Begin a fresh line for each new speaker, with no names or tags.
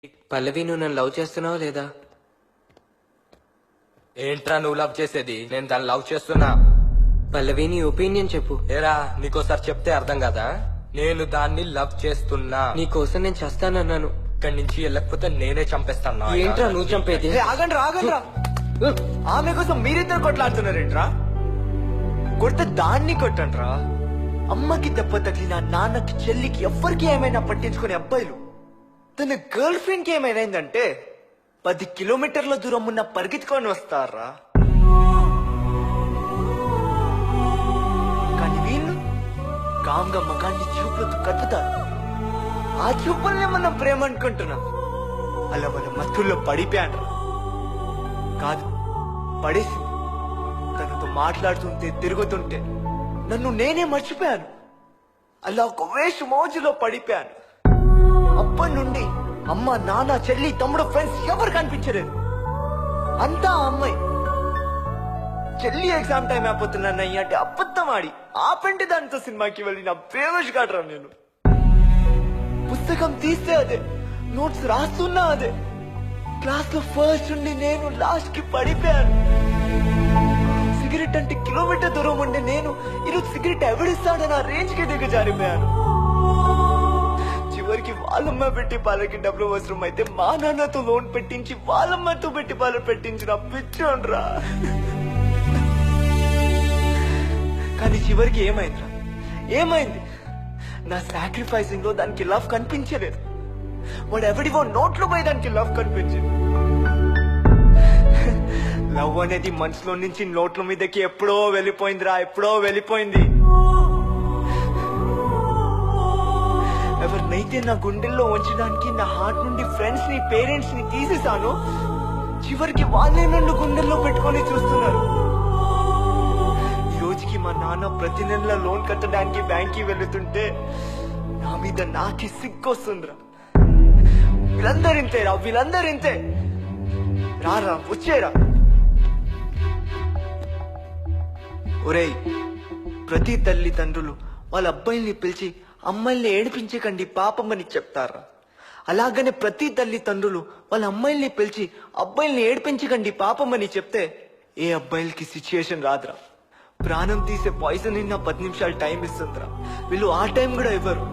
పల్లవి, నువ్వు నన్ను లవ్ చేస్తున్నావా లేదా?
ఏంట్రా నువ్వు లవ్ చేసేది? నేను దాన్ని లవ్ చేస్తున్నా.
పల్లవి, నీ ఒపీనియన్ చెప్పు.
ఏరా నీకోసారి చెప్తే అర్థం కదా? నేను దాన్ని లవ్ చేస్తున్నా.
నీ కోసం నేను చస్తానన్నాను.
ఇక్కడి నుంచి వెళ్ళకపోతే నేనే చంపేస్తాను.
ఏంట్రా నువ్వు చంపేది?
ఆగండ్రా ఆగండ్రా, ఆమె కోసం మీరిద్దరు కొట్లాడుతున్నారేంట్రా? కొడితే దాన్ని కొట్టండ్రా. అమ్మకి దెబ్బ తగిలిన నాన్నకి చెల్లికి ఎవ్వరికి ఏమైనా పట్టించుకునే అబ్బాయిలు తన గర్ల్ ఫ్రెండ్ కి ఏమైనా 10 కిలోమీటర్ల దూరం ఉన్న పరిగెత్తుకొని వస్తారా? కానీ వీళ్ళు కామ్గా మగాన్ని చూపులతో కట్టుతారు. ఆ చూపుల్నే మనం ప్రేమ అనుకుంటున్నాం. అలా మన మత్తుల్లో పడిపోయాడ్రా. కాదు, పడేసింది. తనతో మాట్లాడుతుంటే తిరుగుతుంటే నన్ను నేనే మర్చిపోయాను. అలా ఒక వేష మోజులో పడిపోయాను. అప్పటి నుండి అమ్మ, నాన్న, చెల్లి, తమ్ముడు, ఫ్రెండ్స్ ఎవరు కనిపించలేదు. అంతా ఆ అమ్మాయి. చెల్లి ఎగ్జామ్ టైం అయిపోతున్నానయ్య అంటే అబద్ధం ఆడి ఆపంటే దానితో సినిమాకి వెళ్ళి నా ఫేమస్ కాడరా. నేను పుస్తకం తీస్తే అదే, నోట్స్ రాస్తున్నా అదే. క్లాస్ లో ఫస్ట్ నుండి నేను లాస్ట్ కి పడిపోయాను. సిగరెట్ అంటే కిలోమీటర్ దూరం ఉండే నేను ఈరోజు సిగరెట్ ఎవడిస్తాడని ఆ రేంజ్ కి దిగజారిపోయాను. చివరికి వాళ్ళమ్మ పెట్టి పాలకి డబ్బులు అవసరం అయితే మా నాన్నతో లోన్ పెట్టించి వాళ్ళమ్మతో పెట్టి పాలు పెట్టించిన పిచ్చోన్రా. కానీ చివరికి ఏమైందిరా? ఏమైంది? నా సాక్రిఫైసింగ్ లో దానికి లవ్ కనిపించలేదు. వాడు ఎవడివో నోట్లో పోయి దానికి లవ్ కనిపించింది. లవ్ అనేది మనసులో నుంచి నోట్ల మీదకి ఎప్పుడో వెళ్ళిపోయిందిరా, ఎప్పుడో వెళ్ళిపోయింది. ఎవరినైతే నా గుండెల్లో ఉంచడానికి నా హార్ట్ నుండి ఫ్రెండ్స్ ని, పేరెంట్స్ ని తీసేసాను, చివరికి వాళ్ళే నన్ను గుండెల్లో పెట్టుకొని చూస్తున్నారు. ఈ రోజుకి మా నాన్న ప్రతి నెల లోన్ కట్టడానికి బ్యాంక్కి వెళుతుంటే నా మీద నాకి సిగ్గొస్తుందిరా. వీళ్ళందరింతేరా, వీళ్ళందరింతే. రారా, వచ్చేరా. ఒరేయ్, ప్రతి తల్లిదండ్రులు వాళ్ళ అబ్బాయిల్ని పిలిచి అమ్మాయిల్ని ఏడిపించకండి పాపమని చెప్తారా? అలాగనే ప్రతి తల్లిదండ్రులు వాళ్ళ అమ్మాయిల్ని పిలిచి అబ్బాయిల్ని ఏడిపించకండి పాపమని చెప్తే ఏ అబ్బాయిలకి సిచ్యుయేషన్ రాదురా. ప్రాణం తీసే పాయిజన్ 10 నిమిషాలు టైం ఇస్తుందిరా. వీళ్ళు ఆ టైం కూడా ఇవ్వరు.